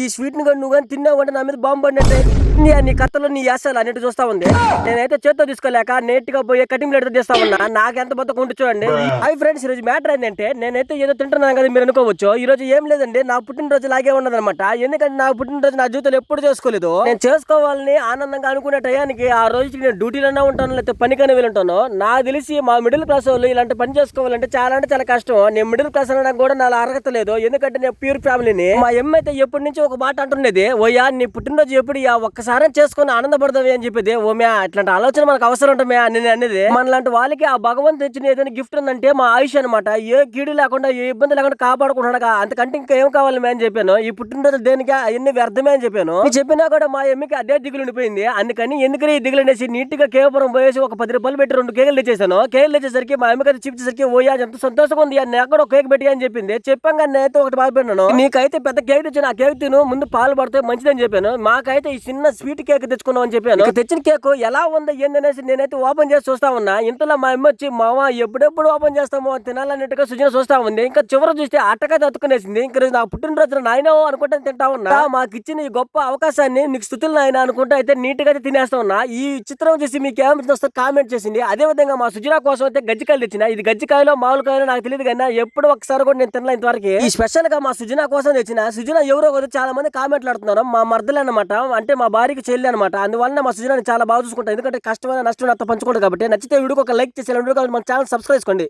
ఈ స్వీట్ ని నువ్వు కానీ తిన్నావు అంటే నా మీద బాంబు పడినట్టే నీ కథలో నీ వేసాలు అన్నట్టు చూస్తా ఉంది. నేనైతే చేత్తో తీసుకోలేక నేట్ గా పోయి కటింగ్ ప్లేట్ తీస్తా ఉన్నా. నాకెంత బొత్త కొంటు చూడండి. హై ఫ్రెండ్స్, ఈ రోజు మ్యాటర్ ఏంటంటే నేనైతే ఏదో తింటున్నాను కదా మీరు అనుకోవచ్చు. ఈ రోజు ఏం లేదండి, నా పుట్టినరోజు లాగే ఉన్నదన్నమాట. ఎందుకంటే నా పుట్టినరోజు నా జీవితంలో ఎప్పుడు చేసుకోలేదు. నేను చేసుకోవాలని ఆనందంగా అనుకునే టయానికి ఆ రోజుకి నేను డ్యూటీలన్నా ఉంటాను, లేకపోతే పనికనే వెళ్ళుంటాను. నాకు తెలిసి మా మిడిల్ క్లాస్ వాళ్ళు ఇలాంటి పని చేసుకోవాలంటే చాలా అంటే చాలా కష్టం. నేను మిడిల్ క్లాస్ అనడానికి కూడా నా అర్హత లేదు. ఎందుకంటే నేను ప్యూర్ ఫ్యామిలీని. మా అమ్మ అయితే ఎప్పటి నుంచి ఒక మాట అంటుండేది, ఓయా నీ పుట్టినరోజు ఎప్పుడు ఒక్కసారి చేసుకుని ఆనందపడదావి అని చెప్పేది. ఓమ్యా ఇట్లాంటి ఆలోచన మనకు అవసరం ఉంటామే అని అనేది. మనలాంటి వాళ్ళకి ఆ భగవంతు ఇచ్చిన ఏదైనా గిఫ్ట్ ఉందంటే మా ఆయుష్ అనమాట. ఏ కీడు లేకుండా ఏ ఇబ్బంది లేకుండా కాపాడుకుంటున్నాడు. అంతకంటే ఇంకా ఏం కావాలి మే అని చెప్పాను. ఈ పుట్టినరోజు దేనికి అవన్నీ వ్యర్థమే అని చెప్పాను. చెప్పినా కూడా మా అమ్మకి అదే దిగులు ఉండిపోయింది. అందుకని ఎందుకని ఈ దిగులు అనేసి నీట్ గా కేవలం పోయేసి ఒక 10 రూపాయలు పెట్టి 2 కేకులు తెచ్చేసాను. కేకులు తెచ్చేసరికి మా అమ్మకి చూపించేసరికి ఓయా ఎంత సంతోషంగా ఉంది, నాకు కూడా ఒక కేక్ పెట్టి అని చెప్పింది. చెప్పాక నేనైతే ఒకటి బాధపడినాను, నీకైతే పెద్ద కేక్ తెచ్చాను, ఆ కేక్ తిను, ముందు పాలు పడితే మంచిదని చెప్పాను. మాకైతే ఈ చిన్న స్వీట్ కేక్ తెచ్చుకున్నాం అని చెప్పాను. తెచ్చిన కేక్ ఎలా ఉందో ఏందనేసి నేనైతే ఓపెన్ చేసి చూస్తా ఉన్నా. ఇంతలో మా అమ్మ వచ్చి, మామ ఎప్పుడెప్పుడు ఓపెన్ చేస్తామో తినాలన్నట్టుగా సుజన చూస్తా ఉంది. ఇంకా చివరి చూస్తే అట్టగా తత్తుకునేసింది. ఇంకా నా పుట్టినరోజు నాయనో అనుకుంటే తింటా ఉన్నా. మాకు ఇచ్చిన ఈ గొప్ప అవకాశాన్ని నీకు స్థుతులు నాయన అనుకుంటా అయితే నీట్ గా అయితే తినేస్తా ఉన్నా. ఈ చిత్రం చూసి మీకు ఏమనిపిస్తుందో కామెంట్ చేసింది. అదే విధంగా మా సుజనా కోసం అయితే గజ్జికాయలు తెచ్చిన. ఇది గజ్జికాయలో మామూలు కాయలో నాకు తెలియదు కానీ ఎప్పుడు ఒకసారి కూడా నేను తినలే ఇంతవరకు. ఈ స్పెషల్ గా మా సుజనా కోసం తెచ్చిన. సుజనా ఎవరో కదా చాలా మంది కామెంట్లు ఆడుతున్నారు. మా మర్దలు అనమాట, అంటే మా భార్యకి చెల్లి అనమాట. అందువల్ల మా సుజనాని చాలా బాగా చూసుకుంటాను. ఎందుకంటే కష్టమైన నష్టం అంతా పంచుకుంటారు కాబట్టి. నచ్చితే వీడియోకి ఒక లైక్ చేసి మన ఛానల్ సబ్స్క్రైబ్ చేసుకోండి.